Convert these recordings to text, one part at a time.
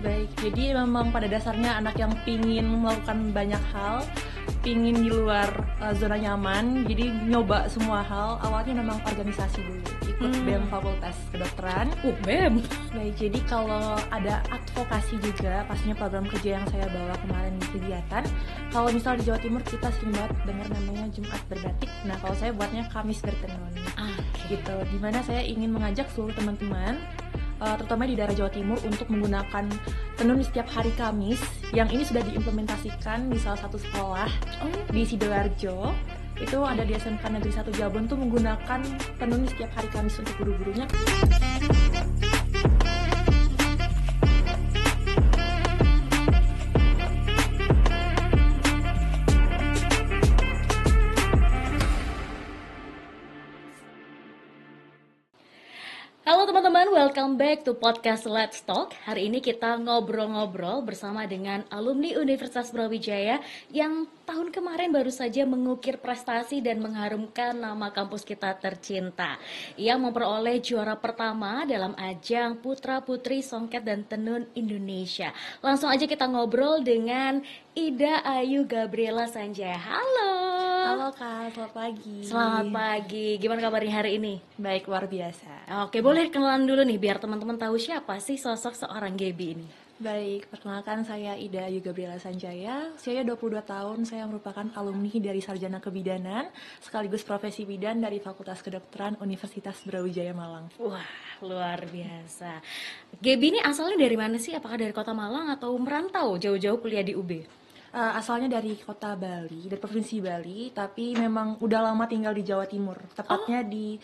Baik, jadi memang pada dasarnya anak yang pingin melakukan banyak hal, pingin di luar zona nyaman, jadi nyoba semua hal. Awalnya memang organisasi dulu, ikut BEM Fakultas Kedokteran. BEM. Baik, jadi kalau ada advokasi juga, pastinya program kerja yang saya bawa kemarin di kegiatan. Kalau misal di Jawa Timur kita sering banget dengar namanya Jumat Berbatik. Nah, kalau saya buatnya Kamis Bertenun. Gitu. Dimana saya ingin mengajak seluruh teman-teman, terutama di daerah Jawa Timur, untuk menggunakan tenun di setiap hari Kamis. Yang ini sudah diimplementasikan di salah satu sekolah di Sidoarjo. Itu ada di SMK Negeri 1 Jabon tuh menggunakan tenun di setiap hari Kamis untuk guru-gurunya. Halo teman-teman, welcome back to podcast Let's Talk. Hari ini kita ngobrol-ngobrol bersama dengan alumni Universitas Brawijaya yang tahun kemarin baru saja mengukir prestasi dan mengharumkan nama kampus kita tercinta. Ia memperoleh juara pertama dalam ajang Putra Putri Songket dan Tenun Indonesia. Langsung aja kita ngobrol dengan Ida Ayu Gabriela Sanjaya. Halo. Halo Kak, selamat pagi. Selamat pagi. Gimana kabarnya hari ini? Baik, luar biasa. Oke, boleh kenalan dulu nih biar teman-teman tahu siapa sih sosok seorang Gaby ini. Baik, perkenalkan saya Ida Ayu Gabriela Sanjaya. Usianya 22 tahun, saya merupakan alumni dari Sarjana Kebidanan sekaligus profesi bidan dari Fakultas Kedokteran Universitas Brawijaya Malang. Wah, luar biasa. Gaby ini asalnya dari mana sih? Apakah dari Kota Malang atau merantau jauh-jauh kuliah di UB? Asalnya dari kota Bali, dari provinsi Bali, tapi memang udah lama tinggal di Jawa Timur, tepatnya di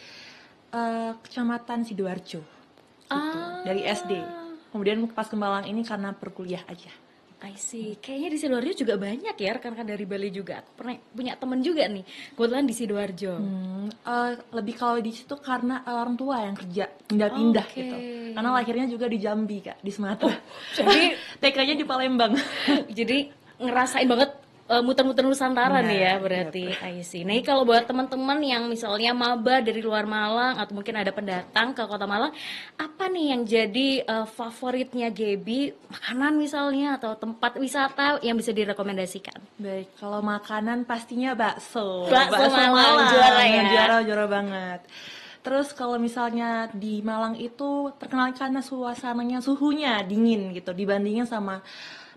Kecamatan Sidoarjo, gitu, dari SD. Kemudian pas ke Malang ini karena perkuliah aja. I see. Kayaknya di Sidoarjo juga banyak ya rekan-rekan dari Bali juga. Aku pernah punya temen juga nih, kebetulan di Sidoarjo. Lebih kalau di situ karena orang tua yang kerja pindah-pindah gitu. Karena lahirnya juga di Jambi Kak, di Sumatera. Jadi TK-nya di Palembang. Jadi ngerasain banget muter-muter Nusantara nih ya berarti. I see. Nah, kalau buat teman-teman yang misalnya maba dari luar Malang atau mungkin ada pendatang ke Kota Malang, apa nih yang jadi favoritnya Gaby? Makanan misalnya atau tempat wisata yang bisa direkomendasikan? Baik, kalau makanan pastinya bakso. Bakso Malang, juara ya. Juara banget. Terus kalau misalnya di Malang itu terkenal karena suasananya, suhunya dingin gitu dibandingin sama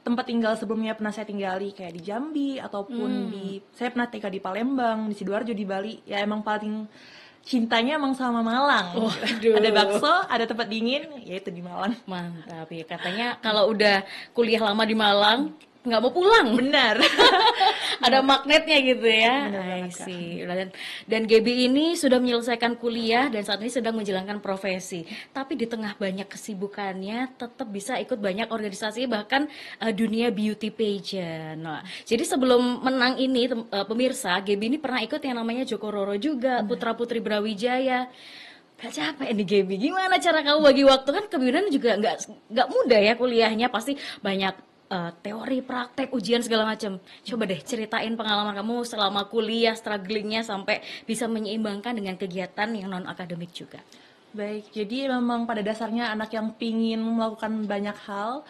tempat tinggal sebelumnya pernah saya tinggali kayak di Jambi ataupun saya pernah TK di Palembang, di Sidoarjo, di Bali. Ya emang paling cintanya emang sama Malang. Ada bakso, ada tempat dingin, yaitu di Malang. Mantap ya, katanya kalau udah kuliah lama di Malang nggak mau pulang. Benar. Ada magnetnya gitu ya. Benar, I see. Dan Gaby ini sudah menyelesaikan kuliah dan saat ini sedang menjalankan profesi. Tapi di tengah banyak kesibukannya tetap bisa ikut banyak organisasi, bahkan dunia beauty pageant. Nah, jadi sebelum menang ini pemirsa, Gaby ini pernah ikut yang namanya Joko Roro juga, Putra Putri Brawijaya. Gak capek nih Gaby, gimana cara kamu bagi waktu? Kan kebidanan juga nggak mudah ya kuliahnya, pasti banyak teori, praktek, ujian segala macam. Coba deh ceritain pengalaman kamu selama kuliah, strugglingnya sampai bisa menyeimbangkan dengan kegiatan yang non akademik juga. Baik, jadi memang pada dasarnya anak yang pingin melakukan banyak hal,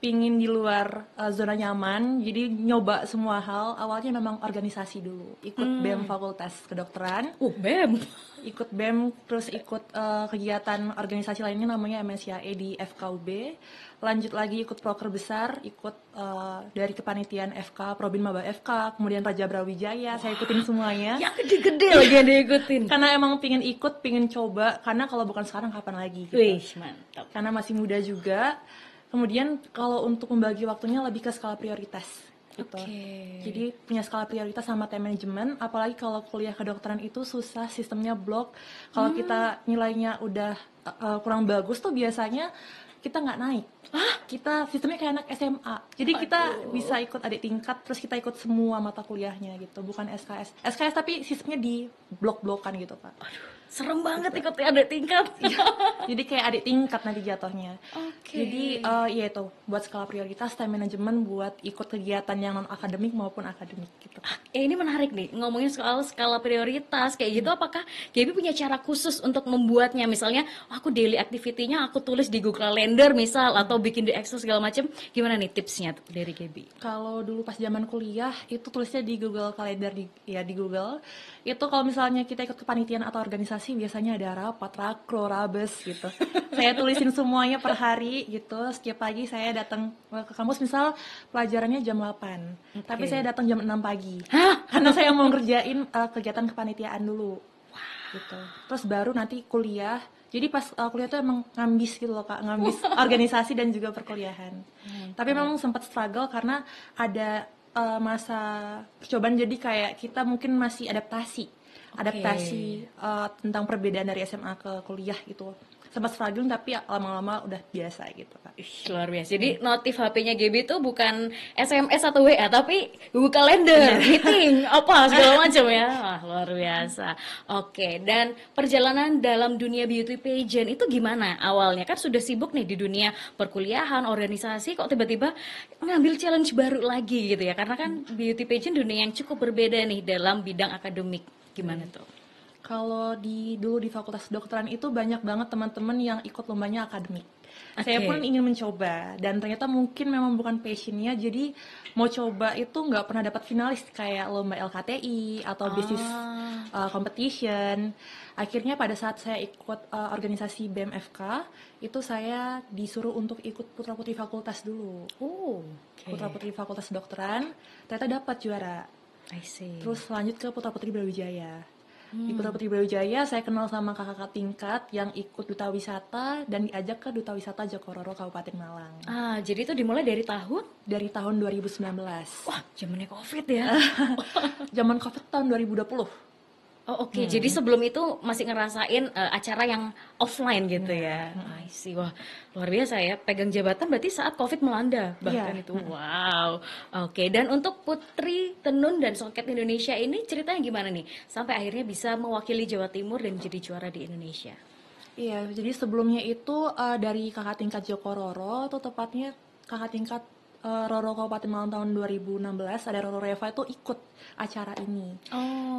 pingin di luar zona nyaman, jadi nyoba semua hal. Awalnya memang organisasi dulu, ikut BEM Fakultas Kedokteran. BEM? Ikut BEM, terus ikut kegiatan organisasi lainnya namanya MSIAE di FKUB. Lanjut lagi ikut proker besar, ikut dari kepanitiaan FK, Probin Maba FK, kemudian Raja Brawijaya, saya ikutin semuanya. Yang gede-gede lagi yang diikutin. Karena emang pingin ikut, pingin coba, karena kalau bukan sekarang kapan lagi gitu. Wih, mantap. Karena masih muda juga. Kemudian kalau untuk membagi waktunya lebih ke skala prioritas gitu. Jadi punya skala prioritas sama time management, apalagi kalau kuliah kedokteran itu susah, sistemnya blok. Kalau kita nilainya udah kurang bagus tuh biasanya kita nggak naik. Kita sistemnya kayak anak SMA. Jadi kita bisa ikut adik tingkat, terus kita ikut semua mata kuliahnya gitu, bukan SKS. SKS tapi sistemnya di blok-blokan gitu, Pak. Serem banget ikut adik tingkat. Jadi kayak adik tingkat nanti jatuhnya. Oke. Jadi ya itu buat skala prioritas time management buat ikut kegiatan yang non akademik maupun akademik gitu. Ini menarik nih, ngomongin soal skala prioritas kayak gitu, apakah Gaby punya cara khusus untuk membuatnya? Misalnya, aku daily activity-nya aku tulis di Google Calendar misal, atau bikin di Excel segala macam. Gimana nih tipsnya dari Gaby? Kalau dulu pas zaman kuliah itu tulisnya di Google Calendar di Google. Itu kalau misalnya kita ikut kepanitiaan atau organisasi biasanya ada rapat, rakro, rabes gitu. Saya tulisin semuanya per hari gitu. Setiap pagi saya datang ke kampus misal pelajarannya jam 8. Tapi saya datang jam 6 pagi. Karena saya mau ngerjain kegiatan kepanitiaan dulu. Gitu. Terus baru nanti kuliah. Jadi pas kuliah tuh emang ngambis gitu loh Kak, ngambis organisasi dan juga perkuliahan. Tapi memang sempat struggle karena ada masa percobaan, jadi kayak kita mungkin masih adaptasi tentang perbedaan dari SMA ke kuliah gitu. Sempat struggling tapi lama-lama udah biasa gitu Kak. Luar biasa. Jadi notif HP-nya Gaby itu bukan SMS atau WA, tapi Google Calendar, meeting, apa segala macam ya. Wah, luar biasa. Oke, dan perjalanan dalam dunia beauty pageant itu gimana awalnya? Kan sudah sibuk nih di dunia perkuliahan, organisasi, kok tiba-tiba ngambil challenge baru lagi gitu ya? Karena kan beauty pageant dunia yang cukup berbeda nih dalam bidang akademik. Gimana tuh? Kalau dulu di Fakultas Kedokteran itu banyak banget teman-teman yang ikut lombanya akademik. Saya pun ingin mencoba dan ternyata mungkin memang bukan passionnya, jadi mau coba itu nggak pernah dapat finalis kayak lomba LKTI atau business competition. Akhirnya pada saat saya ikut organisasi BMFK itu saya disuruh untuk ikut Putra Putri Fakultas dulu. Putra Putri Fakultas Kedokteran ternyata dapat juara. I see. Terus lanjut ke Putra Putri Brawijaya. Di Putra Putri Brawijaya saya kenal sama kakak-kakak tingkat yang ikut duta wisata dan diajak ke duta wisata Jokororo Kabupaten Malang. Jadi itu dimulai dari tahun? Dari tahun 2019. Wah, zamannya COVID ya. Zaman COVID tahun 2020. Oh oke. Jadi sebelum itu masih ngerasain acara yang offline gitu ya. I see. Wah, luar biasa ya. Pegang jabatan berarti saat COVID melanda bahkan itu. Wow. Oke. Dan untuk Putri Tenun dan Songket Indonesia ini ceritanya gimana nih? Sampai akhirnya bisa mewakili Jawa Timur dan jadi juara di Indonesia. Iya, jadi sebelumnya itu dari kakak tingkat Jokororo, atau tepatnya kakak tingkat Roro Kabupaten Malang tahun 2016, ada Roro Reva itu ikut acara ini.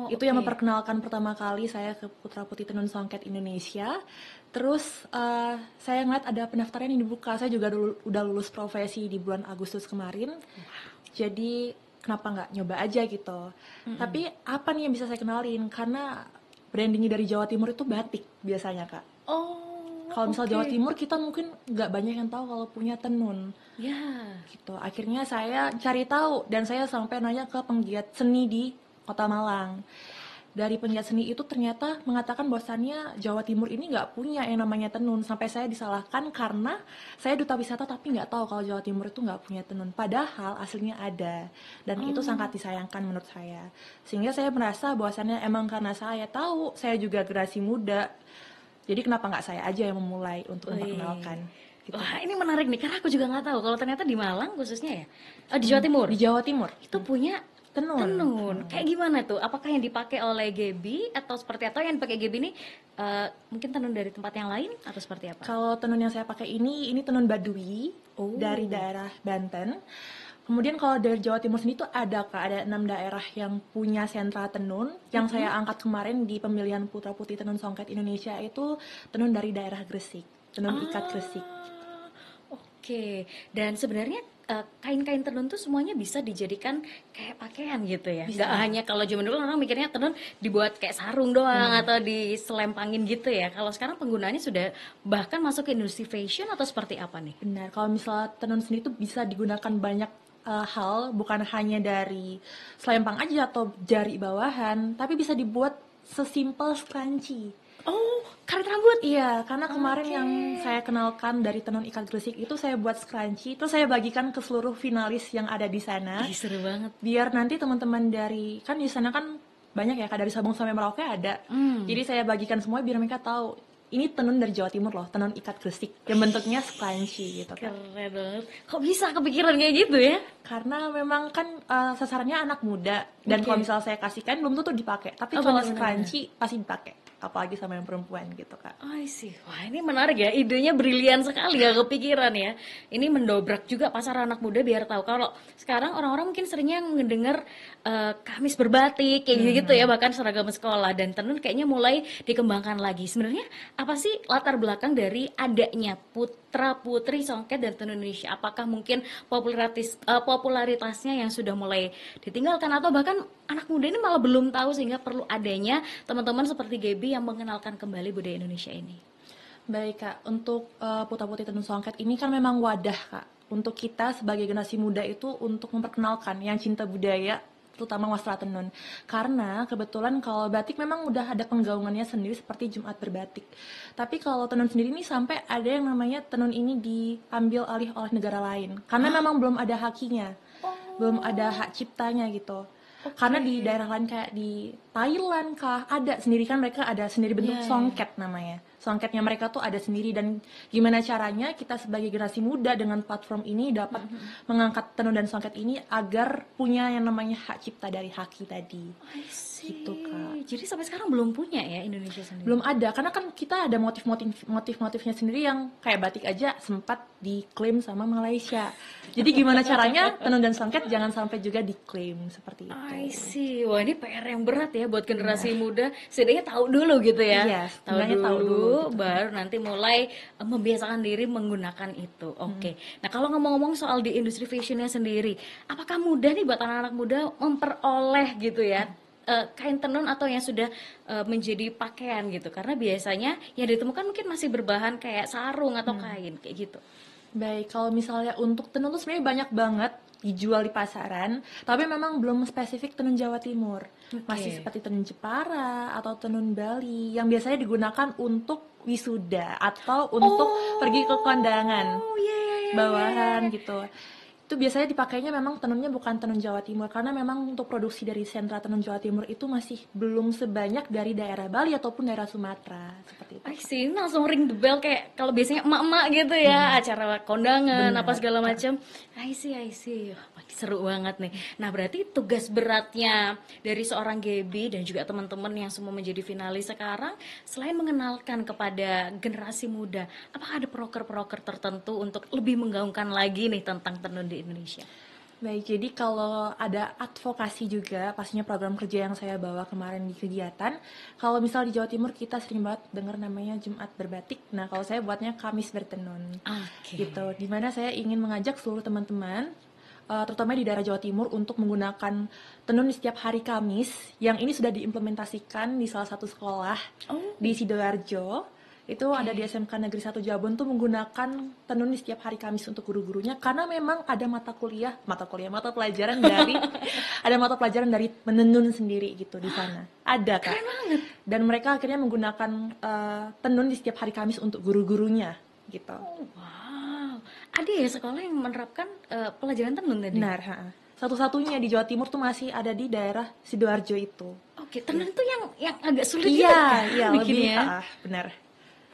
Itu yang memperkenalkan pertama kali saya ke Putra Putri Tenun Songket Indonesia. Terus saya ngeliat ada pendaftaran yang dibuka. Saya juga udah lulus profesi di bulan Agustus kemarin. Jadi kenapa nggak nyoba aja gitu. Tapi apa nih yang bisa saya kenalin? Karena brandingnya dari Jawa Timur itu batik biasanya Kak. Kalau misal Jawa Timur kita mungkin nggak banyak yang tahu kalau punya tenun. Gitu. Akhirnya saya cari tahu dan saya sampai nanya ke penggiat seni di Kota Malang. Dari penggiat seni itu ternyata mengatakan bahwasannya Jawa Timur ini nggak punya yang namanya tenun. Sampai saya disalahkan karena saya duta wisata tapi nggak tahu kalau Jawa Timur itu nggak punya tenun. Padahal aslinya ada dan itu sangat disayangkan menurut saya. Sehingga saya merasa bahwasannya emang karena saya tahu, saya juga generasi muda. Jadi kenapa nggak saya aja yang memulai untuk memperkenalkan? Gitu. Wah, ini menarik nih karena aku juga nggak tahu kalau ternyata di Malang khususnya ya, di Jawa Timur. Di Jawa Timur itu punya tenun. Kayak gimana tuh? Apakah yang dipakai oleh Gaby atau seperti apa? Yang dipakai Gaby ini mungkin tenun dari tempat yang lain atau seperti apa? Kalau tenun yang saya pakai ini tenun Baduy dari daerah Banten. Kemudian kalau dari Jawa Timur sendiri tuh ada 6 daerah yang punya sentra tenun. Yang saya angkat kemarin di pemilihan Putra Putri Tenun Songket Indonesia itu tenun dari daerah Gresik, tenun ikat Gresik. Oke, dan sebenarnya kain-kain tenun tuh semuanya bisa dijadikan kayak pakaian gitu ya? Nggak hanya kalau zaman dulu orang mikirnya tenun dibuat kayak sarung doang atau diselempangin gitu ya. Kalau sekarang penggunaannya sudah bahkan masuk ke industri fashion atau seperti apa nih? Benar, kalau misalnya tenun sendiri tuh bisa digunakan banyak hal, bukan hanya dari selempang aja atau jari bawahan, tapi bisa dibuat sesimpel scrunchie. Karet rambut? Iya, karena kemarin yang saya kenalkan dari tenun ikat Gresik itu saya buat scrunchie, terus saya bagikan ke seluruh finalis yang ada di sana. Seru banget. Biar nanti teman-teman dari, kan di sana kan banyak ya Kak, dari Sabang sampai Merauke ada. Jadi saya bagikan semua biar mereka tahu ini tenun dari Jawa Timur loh, tenun ikat Gresik yang bentuknya scrunchie gitu kan. Keren banget. Kok bisa kepikiran kayak gitu ya? Karena memang kan sasarannya anak muda dan kalau misalnya saya kasihkan belum tentu dipakai, tapi kalau scrunchie pasti dipakai. apalagi sama yang perempuan gitu Kak. I see. Wah, ini menarik ya. Idenya brilian sekali ya, kepikiran ya. Ini mendobrak juga pasar anak muda biar tahu kalau sekarang orang-orang mungkin seringnya mendengar kamis berbatik kayak gitu ya, bahkan seragam sekolah, dan tenun kayaknya mulai dikembangkan lagi. Sebenarnya apa sih latar belakang dari adanya putra putri songket dan tenun Indonesia? Apakah mungkin popularitasnya yang sudah mulai ditinggalkan, atau bahkan anak muda ini malah belum tahu sehingga perlu adanya teman-teman seperti Gaby yang mengenalkan kembali budaya Indonesia ini? Baik Kak, untuk Putra Putri Tenun Songket ini kan memang wadah Kak untuk kita sebagai generasi muda itu untuk memperkenalkan yang cinta budaya, terutama masalah tenun. Karena kebetulan kalau batik memang udah ada penggaungannya sendiri seperti Jumat Berbatik. Tapi kalau tenun sendiri ini sampai ada yang namanya tenun ini diambil alih oleh negara lain. Karena memang belum ada hakinya, belum ada hak ciptanya gitu. Karena di daerah lain kayak di Thailand kah ada sendiri, kan mereka ada sendiri bentuk songket namanya. Songketnya mereka tuh ada sendiri, dan gimana caranya kita sebagai generasi muda dengan platform ini dapat mengangkat tenun dan songket ini agar punya yang namanya hak cipta dari haki tadi. I see. Gitu Kak. Jadi sampai sekarang belum punya ya Indonesia sendiri? Belum ada, karena kan kita ada motif-motifnya sendiri yang kayak batik aja sempat diklaim sama Malaysia. Jadi gimana caranya tenun dan songket jangan sampai juga diklaim seperti itu. I see. Wah, ini PR yang berat ya buat generasi muda. Setidaknya tahu dulu gitu ya. Iya, tahu tahu dulu, dulu gitu. baru nanti mulai membiasakan diri menggunakan itu. Oke. Nah, kalau ngomong-ngomong soal di industri fashionnya sendiri, apakah mudah nih buat anak-anak muda memperoleh gitu ya kain tenun atau yang sudah menjadi pakaian gitu? Karena biasanya yang ditemukan mungkin masih berbahan kayak sarung atau kain kayak gitu. Baik, kalau misalnya untuk tenun tuh sebenarnya banyak banget dijual di pasaran, tapi memang belum spesifik tenun Jawa Timur. Masih seperti tenun Jepara atau tenun Bali yang biasanya digunakan untuk wisuda atau untuk pergi ke kondangan bawahan gitu. Itu biasanya dipakainya memang tenunnya bukan tenun Jawa Timur, karena memang untuk produksi dari sentra tenun Jawa Timur itu masih belum sebanyak dari daerah Bali ataupun daerah Sumatera seperti itu. I see, ini langsung ring the bell kayak kalau biasanya emak-emak gitu ya, acara kondangan apa segala macam. I see. Wah, seru banget nih. Nah, berarti tugas beratnya dari seorang Gaby dan juga teman-teman yang semua menjadi finalis sekarang, selain mengenalkan kepada generasi muda, apakah ada proker-proker tertentu untuk lebih menggaungkan lagi nih tentang tenun di Indonesia? Baik, jadi kalau ada advokasi juga, pastinya program kerja yang saya bawa kemarin di kegiatan. Kalau misal di Jawa Timur kita sering banget dengar namanya Jumat Berbatik. Nah, kalau saya buatnya Kamis Bertenun. Gitu. Dimana saya ingin mengajak seluruh teman-teman, terutama di daerah Jawa Timur, untuk menggunakan tenun di setiap hari Kamis. Yang ini sudah diimplementasikan di salah satu sekolah di Sidoarjo. Itu ada di SMK Negeri 1 Jabon tuh menggunakan tenun di setiap hari Kamis untuk guru-gurunya, karena memang ada mata pelajaran dari ada mata pelajaran dari menenun sendiri gitu di sana. Ada Kak. Dan mereka akhirnya menggunakan tenun di setiap hari Kamis untuk guru-gurunya gitu. Wow. Ada ya sekolah yang menerapkan pelajaran tenun tadi? Benar, satu-satunya di Jawa Timur tuh masih ada di daerah Sidoarjo itu. Oke, tenun tuh yang agak sulit Iya, lebih ya. Benar.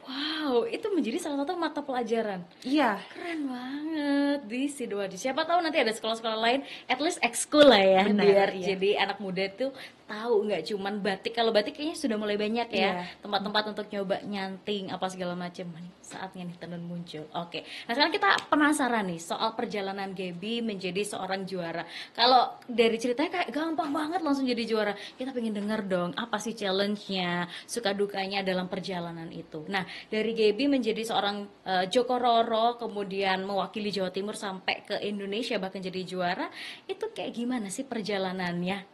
Wow, itu menjadi salah satu mata pelajaran. Iya. Keren banget di Sidoarjo. Siapa tahu nanti ada sekolah-sekolah lain, at least ekskul lah ya, Benar, biar iya. jadi anak muda tuh tahu nggak cuman batik. Kalau batik kayaknya sudah mulai banyak ya, tempat-tempat untuk nyoba nyanting apa segala macam. Saatnya nih tenun muncul. Oke. Nah, sekarang kita penasaran nih soal perjalanan Gaby menjadi seorang juara. Kalau dari ceritanya kayak gampang banget langsung jadi juara. Kita pengen denger dong, apa sih challenge-nya, suka dukanya dalam perjalanan itu. Nah, dari Gaby menjadi seorang Joko Roro, kemudian mewakili Jawa Timur sampai ke Indonesia bahkan jadi juara, itu kayak gimana sih perjalanannya?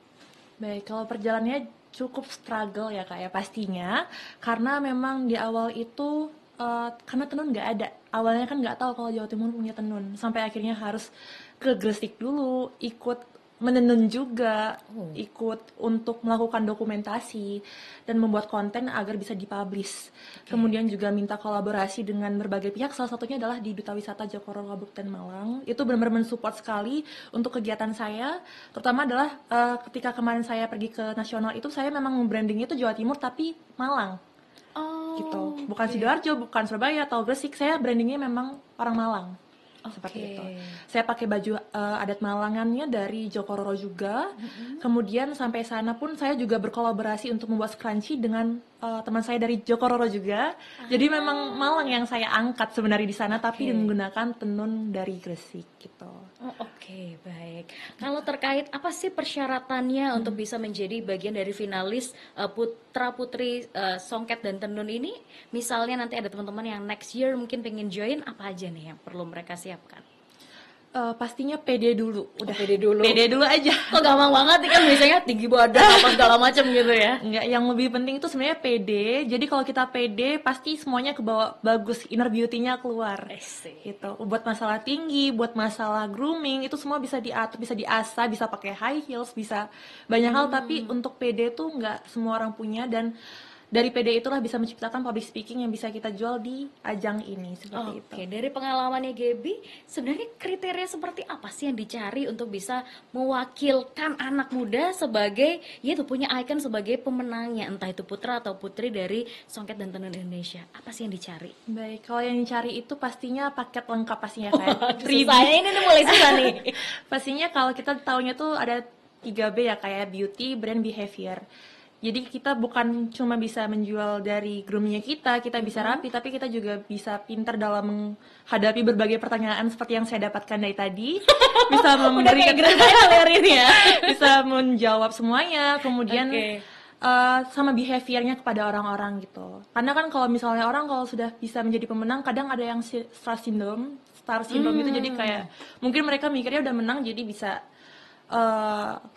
Baik, kalau perjalanannya cukup struggle ya Kak ya pastinya, karena memang di awal itu karena tenun nggak ada, awalnya kan nggak tahu kalau Jawa Timur punya tenun, sampai akhirnya harus ke Gresik dulu, ikut menenun juga, ikut untuk melakukan dokumentasi dan membuat konten agar bisa dipublish. Kemudian juga minta kolaborasi dengan berbagai pihak, salah satunya adalah di Duta Wisata Joko Roro Kabupaten Malang. Itu benar-benar mensupport sekali untuk kegiatan saya, terutama adalah ketika kemarin saya pergi ke nasional itu, saya memang brandingnya itu Jawa Timur tapi Malang. Gitu, bukan Sidoarjo, bukan Surabaya atau Gresik, saya brandingnya memang orang Malang. Seperti itu. Saya pakai baju adat Malangannya dari Joko Roro juga. Kemudian sampai sana pun saya juga berkolaborasi untuk membuat scrunchie dengan teman saya dari Jokororo juga. Jadi memang Malang yang saya angkat sebenarnya di sana, tapi menggunakan tenun dari Gresik gitu. Oh, oke, baik. Kalau terkait apa sih persyaratannya untuk bisa menjadi bagian dari finalis putra putri songket dan tenun ini? Misalnya nanti ada teman-teman yang next year mungkin pengen join, apa aja nih yang perlu mereka siapkan? Pastinya pede dulu, udah pede dulu. pede dulu aja. Kok gampang banget nih kan biasanya tinggi badan apa segala macam gitu ya. Enggak, yang lebih penting itu sebenarnya pede. Jadi kalau kita pede, pasti semuanya kebawa bagus, inner beauty-nya keluar. Gitu. Buat masalah tinggi, buat masalah grooming, itu semua bisa diatur, bisa diasah, bisa pakai high heels, bisa banyak hal. Tapi untuk pede tuh nggak semua orang punya, dan dari PD itulah bisa menciptakan public speaking yang bisa kita jual di ajang ini, seperti itu. Oke, dari pengalamannya Gaby, sebenarnya kriteria seperti apa sih yang dicari untuk bisa mewakilkan anak muda sebagai, ya itu punya icon sebagai pemenangnya, entah itu putra atau putri dari Songket dan Tenun Indonesia. Apa sih yang dicari? Baik, kalau yang dicari itu pastinya paket lengkap pastinya kayak Susah, ini nih mulai susah nih. Pastinya kalau kita taunya tuh ada 3B ya, kayak beauty, brand, behavior. Jadi kita bukan cuma bisa menjual dari groomingnya kita bisa rapi, tapi kita juga bisa pintar dalam menghadapi berbagai pertanyaan seperti yang saya dapatkan dari tadi. Bisa memberikan ya. Bisa menjawab semuanya, kemudian sama behaviornya kepada orang-orang gitu. Karena kan kalau misalnya orang kalau sudah bisa menjadi pemenang, kadang ada yang star syndrome gitu, jadi kayak mungkin mereka mikirnya udah menang jadi bisa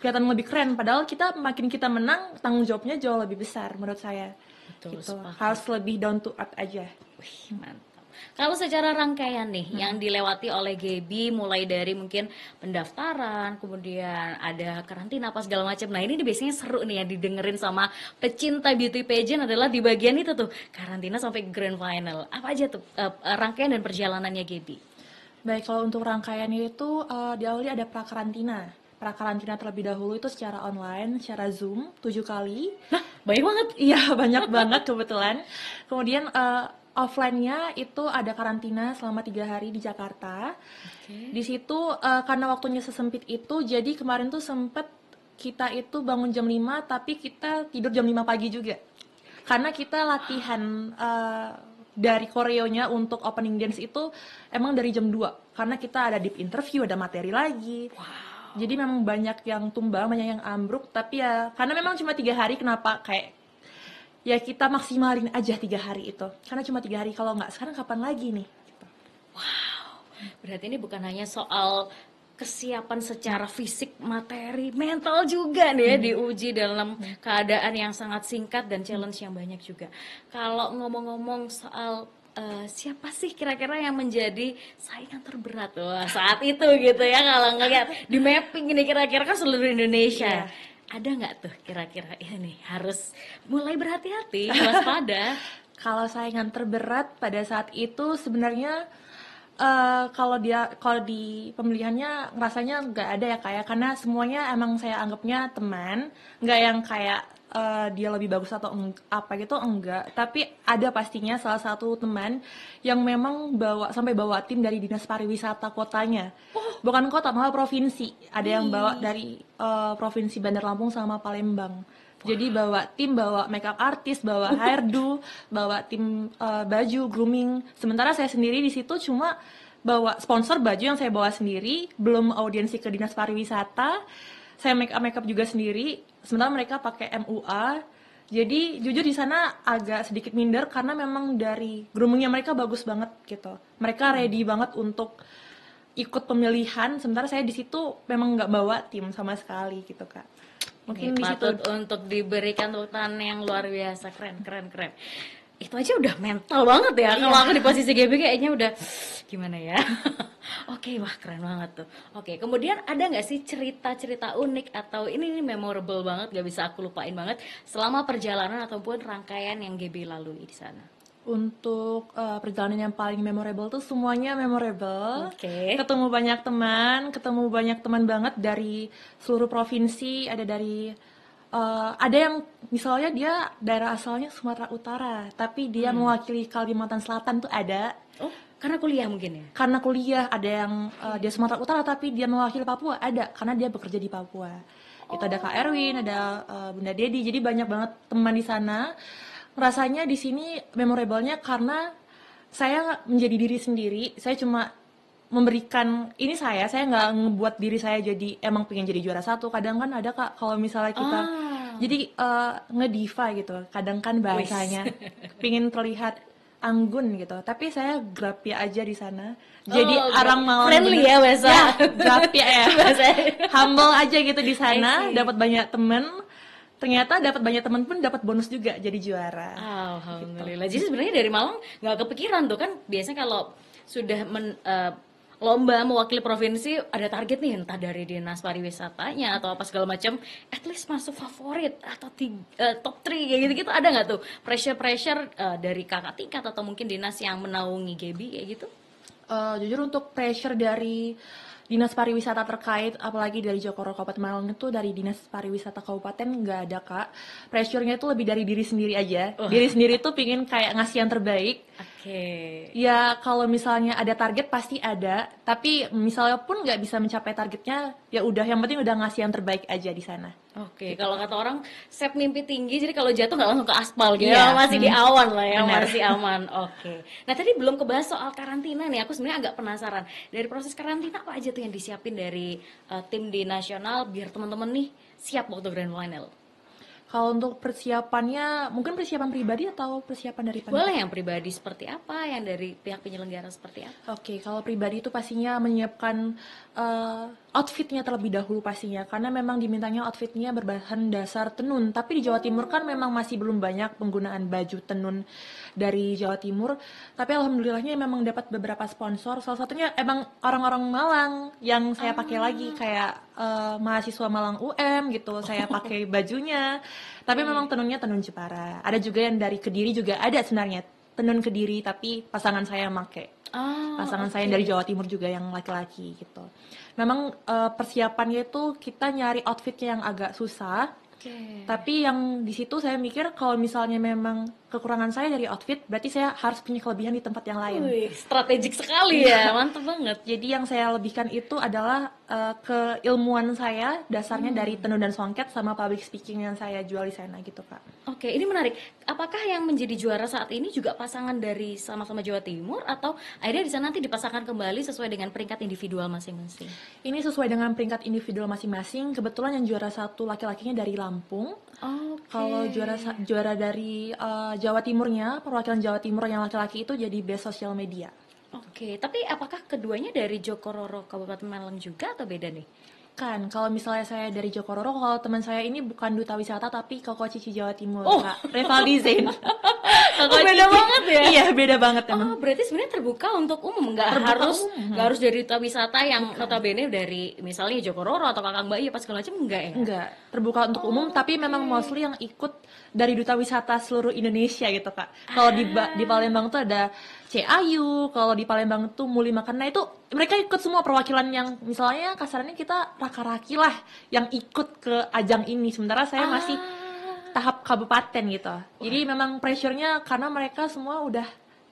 kelihatan lebih keren, padahal makin kita menang tanggung jawabnya jauh lebih besar menurut saya. Betul, gitu. Harus lebih down to earth aja. Wih, mantap. Kalau secara rangkaian nih yang dilewati oleh Gaby, mulai dari mungkin pendaftaran, kemudian ada karantina apa segala macam. Nah ini biasanya seru nih ya didengerin sama pecinta beauty pageant, adalah di bagian itu tuh karantina sampai grand final. Apa aja tuh rangkaian dan perjalanannya Gaby? Baik, kalau untuk rangkaiannya itu diawali ada pra-karantina terlebih dahulu itu secara online, secara Zoom 7 kali. Nah, banyak banget. Iya, banyak banget kebetulan. Kemudian offline-nya itu ada karantina selama 3 hari di Jakarta. Di situ karena waktunya sesempit itu, jadi kemarin tuh sempet kita itu bangun jam 5 tapi kita tidur jam 5 pagi juga. Karena kita latihan dari koreonya untuk opening dance itu emang dari jam 2. Karena kita ada deep interview, ada materi lagi. Jadi memang banyak yang tumbang, banyak yang ambruk, tapi ya karena memang cuma 3 hari, kenapa kayak ya kita maksimalin aja 3 hari itu, karena cuma 3 hari, kalau nggak sekarang kapan lagi nih gitu. Wow, berarti ini bukan hanya soal kesiapan secara fisik, materi, mental juga nih ya diuji dalam keadaan yang sangat singkat dan challenge yang banyak juga. Kalau ngomong-ngomong soal siapa sih kira-kira yang menjadi saingan terberat saat itu gitu ya, kalau ngeliat di mapping ini kira-kira kan seluruh Indonesia. Ada nggak tuh kira-kira ini harus mulai berhati-hati, waspada? Kalau saingan terberat pada saat itu sebenarnya kalau di pemilihannya rasanya nggak ada ya, kayak karena semuanya emang saya anggapnya teman, nggak yang kayak dia lebih bagus atau apa gitu, enggak. Tapi ada pastinya salah satu teman yang memang sampai bawa tim dari Dinas Pariwisata kotanya. Bukan kota, malah provinsi. Ada yang bawa dari provinsi Bandar Lampung sama Palembang. Jadi bawa tim, bawa makeup artist, bawa hairdo, bawa tim baju, grooming. Sementara saya sendiri di situ cuma bawa sponsor baju yang saya bawa sendiri, belum audiensi ke Dinas Pariwisata. Saya makeup juga sendiri, sementara mereka pakai MUA. Jadi jujur di sana agak sedikit minder karena memang dari groomingnya mereka bagus banget gitu. Mereka ready banget untuk ikut pemilihan, sementara saya di situ memang nggak bawa tim sama sekali gitu Kak. Mungkin di situ untuk diberikan tepuk tangan yang luar biasa, keren. Itu aja udah mental banget ya. Kalau aku di posisi Gaby kayaknya udah gimana ya. Oke, wah keren banget tuh. Oke, kemudian ada nggak sih cerita-cerita unik atau ini memorable banget, gak bisa aku lupain banget selama perjalanan ataupun rangkaian yang Gaby lalui di sana? Untuk perjalanan yang paling memorable tuh semuanya memorable. Oke. Ketemu banyak teman banget dari seluruh provinsi, ada yang misalnya dia daerah asalnya Sumatera Utara, tapi dia mewakili Kalimantan Selatan tuh ada. Oh, karena kuliah mungkin ya? Karena kuliah, ada yang dia Sumatera Utara tapi dia mewakili Papua, ada karena dia bekerja di Papua. Itu ada Kak Erwin, ada Bunda Dedi, jadi banyak banget teman di sana. Rasanya di sini memorable-nya karena saya menjadi diri sendiri. Saya cuma memberikan ini, saya nggak ngebuat diri saya jadi emang pengen jadi juara satu. Kadang kan ada Kak, kalau misalnya kita Ah, jadi ngediva gitu. Kadang kan wis. bahasanya pengen terlihat anggun gitu. Tapi saya grapia aja di sana. Jadi Oh, orang Malang friendly bener. ya bahasa. Ya, grapia ya. Bahasa. Humble aja gitu di I sana, see. dapat banyak temen. Ternyata dapat banyak temen pun dapat bonus juga jadi juara. Gitu. Alhamdulillah. Jadi sebenarnya dari Malang nggak kepikiran tuh kan biasanya kalau sudah lomba mewakili provinsi ada target nih entah dari dinas pariwisatanya atau apa segala macam, at least masuk favorit atau top 3 kayak gitu-gitu, ada nggak tuh pressure dari kakak tingkat atau mungkin dinas yang menaungi Gaby kayak gitu? Jujur untuk pressure dari dinas pariwisata terkait, apalagi dari Jokoro Kabupaten Malang itu dari dinas pariwisata kabupaten nggak ada Kak. Pressure-nya itu lebih dari diri sendiri aja. Wah, Diri sendiri tuh pingin kayak ngasih yang terbaik. oke. Ya kalau misalnya ada target pasti ada, tapi misalnya pun nggak bisa mencapai targetnya, ya udah yang penting udah ngasih yang terbaik aja di sana. Oke, kalau kata orang set mimpi tinggi, jadi kalau jatuh nggak langsung ke aspal gitu, Iya, masih di awan lah ya, benar. masih aman. Oke. Nah tadi belum kebahas soal karantina nih, aku sebenarnya agak penasaran. Dari proses karantina apa aja tuh yang disiapin dari tim di nasional biar teman-teman nih siap waktu grand final? Kalau untuk persiapannya, mungkin persiapan pribadi atau persiapan dari panitia? Boleh yang pribadi seperti apa, yang dari pihak penyelenggara seperti apa? Oke, kalau pribadi itu pastinya menyiapkan outfitnya terlebih dahulu pastinya, karena memang dimintanya outfitnya berbahan dasar tenun. Tapi di Jawa Timur kan memang masih belum banyak penggunaan baju tenun dari Jawa Timur. Tapi alhamdulillahnya memang dapat beberapa sponsor. Salah satunya emang orang-orang Malang yang saya pakai lagi, kayak mahasiswa Malang UM gitu. Saya pakai bajunya. Tapi memang tenunnya tenun Jepara. Ada juga yang dari Kediri juga ada sebenarnya tenun Kediri, tapi pasangan saya make. Ah, Pasangan saya oke. yang dari Jawa Timur juga yang laki-laki gitu. Memang persiapannya itu kita nyari outfitnya yang agak susah, Oke. tapi yang di situ saya mikir kalau misalnya memang kekurangan saya dari outfit, berarti saya harus punya kelebihan di tempat yang lain. Wih, strategik sekali ya, mantap banget. Jadi yang saya lebihkan itu adalah keilmuan saya dasarnya dari tenun dan songket sama public speaking yang saya jual di sana gitu Kak. Oke, ini menarik. Apakah yang menjadi juara saat ini juga pasangan dari sama-sama Jawa Timur atau akhirnya di sana nanti dipasangkan kembali sesuai dengan peringkat individual masing-masing? Ini sesuai dengan peringkat individual masing-masing. Kebetulan yang juara satu laki-lakinya dari Lampung. Oke. Kalau juara dari Jawa Timurnya, perwakilan Jawa Timur yang laki-laki itu jadi best sosial media. Oke, tapi apakah keduanya dari Jokororo Kabupaten Malang juga atau beda nih? Kan, kalau misalnya saya dari Jokororo, kalau teman saya ini bukan duta wisata tapi Koko Cici Jawa Timur, Oh. Kak. Revaldi Zain. Koko Oh, beda Cici. banget ya? Iya, beda banget emang. Oh, berarti sebenarnya terbuka untuk umum, Terbuka harus umum. nggak harus dari duta wisata yang notabene dari misalnya Jokororo atau Kakang Bayi apa segala macam enggak ya? Enggak, terbuka untuk umum, tapi memang mostly yang ikut dari duta wisata seluruh Indonesia gitu Kak. Kalau di Palembang tuh ada CAyu, kalau di Palembang tuh Muli Makan, nah itu mereka ikut semua perwakilan yang misalnya kasarnya kita raka-raki lah yang ikut ke ajang ini, sementara saya masih tahap kabupaten gitu. Jadi memang pressure-nya karena mereka semua udah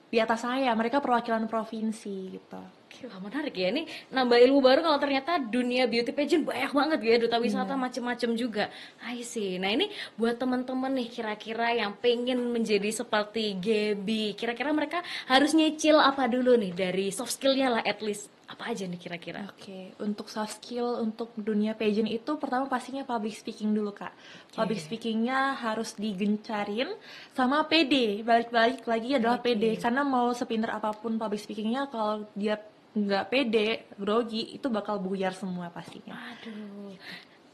di atas saya, mereka perwakilan provinsi gitu. Oke, wah menarik ya. Ini nambah ilmu baru kalau ternyata dunia beauty pageant banyak banget ya, duta wisata macem-macem juga. I see. Nah ini buat teman-teman nih kira-kira yang pengen menjadi seperti Gaby, kira-kira mereka harus nyicil apa dulu nih dari soft skill-nya lah at least. Apa aja nih kira-kira? Oke, untuk soft skill untuk dunia pageant itu pertama pastinya public speaking dulu Kak. Public speakingnya harus digencarin sama PD. Balik-balik lagi adalah PD. Karena mau sepinter apapun public speakingnya, kalau dia nggak pede, grogi, itu bakal buyar semua pastinya. Aduh.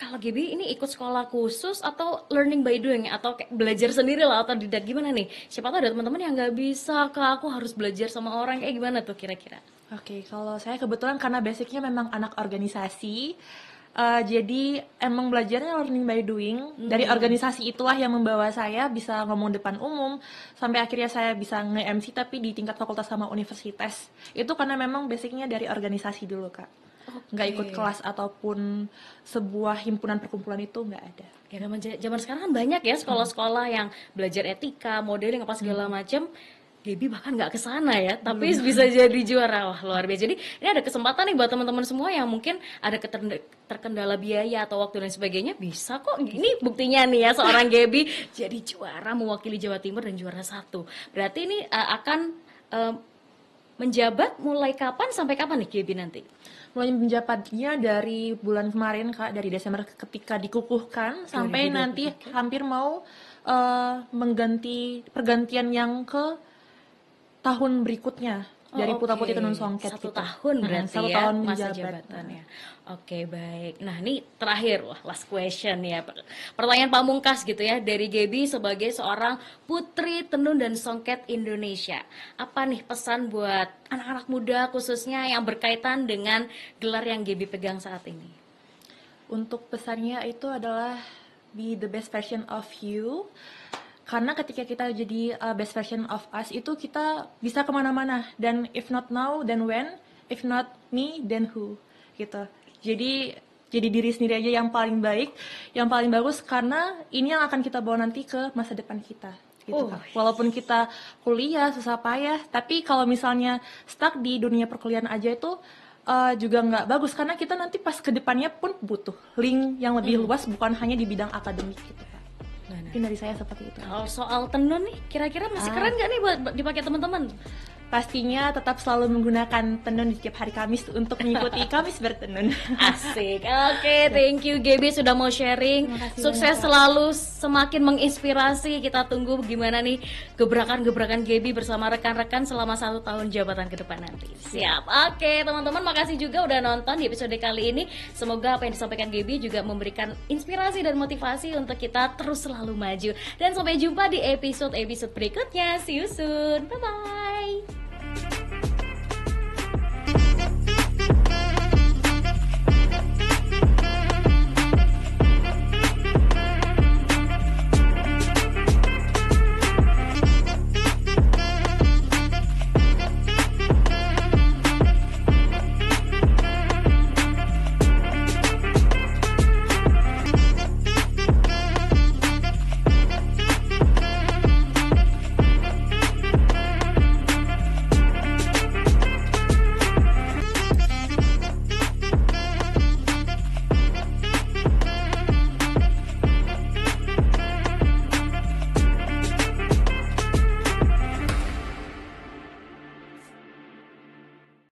Kalau Gaby ini ikut sekolah khusus atau learning by doing atau kayak belajar sendiri lah atau didak gimana nih? Siapa tahu ada teman-teman yang nggak bisa, Kak, aku harus belajar sama orang kayak gimana tuh kira-kira? Oke, kalau saya kebetulan karena basicnya memang anak organisasi, jadi emang belajarnya learning by doing. Dari organisasi itulah yang membawa saya bisa ngomong depan umum, sampai akhirnya saya bisa nge-MC tapi di tingkat fakultas sama universitas. Itu karena memang basicnya dari organisasi dulu Kak. Nggak ikut kelas ataupun sebuah himpunan perkumpulan itu nggak ada. Ya zaman sekarang kan banyak ya sekolah-sekolah yang belajar etika, modeling apa segala macam. Gaby bahkan nggak ke sana ya, tapi bisa jadi juara. Wah, luar biasa. Jadi ini ada kesempatan nih buat teman-teman semua yang mungkin ada terkendala biaya atau waktu dan sebagainya, bisa kok. Ini buktinya nih ya, seorang Gaby jadi juara mewakili Jawa Timur dan juara 1. Berarti ini akan menjabat mulai kapan sampai kapan nih Gaby nanti? Mulai menjabatnya dari bulan kemarin Kak, dari Desember ketika dikukuhkan sampai 2020, nanti hampir mau pergantian yang ke tahun berikutnya dari Putra Putri Tenun Songket. 1 tahun berarti 1 ya tahun masa menjabat. jabatannya. Oke, baik. Nah, ini terakhir, wah, last question ya. Pertanyaan pamungkas gitu ya dari Gaby sebagai seorang Putri Tenun dan Songket Indonesia. Apa nih pesan buat anak-anak muda khususnya yang berkaitan dengan gelar yang Gaby pegang saat ini? Untuk pesannya itu adalah be the best version of you. Karena ketika kita jadi best version of us itu kita bisa kemana-mana. Dan if not now, then when? If not me, then who? Gitu. Jadi diri sendiri aja yang paling baik, yang paling bagus, karena ini yang akan kita bawa nanti ke masa depan kita. Gitu, Kak. Walaupun kita kuliah susah payah, tapi kalau misalnya stuck di dunia perkuliahan aja itu juga nggak bagus, karena kita nanti pas ke depannya pun butuh link yang lebih luas, bukan hanya di bidang akademik gitu, Kak. Mungkin dari saya seperti itu. Kalau soal tenun nih, kira-kira masih keren nggak nih buat dipakai teman-teman? Pastinya tetap selalu menggunakan tenun di setiap hari Kamis untuk mengikuti Kamis bertenun. Asik. Oke, thank you Gaby sudah mau sharing. Sukses selalu, semakin menginspirasi. Kita tunggu gimana nih gebrakan-gebrakan Gaby bersama rekan-rekan selama 1 tahun jabatan ke depan nanti. Siap. Oke, teman-teman, makasih juga udah nonton di episode kali ini. Semoga apa yang disampaikan Gaby juga memberikan inspirasi dan motivasi untuk kita terus selalu maju. Dan sampai jumpa di episode berikutnya. See you soon. Bye-bye.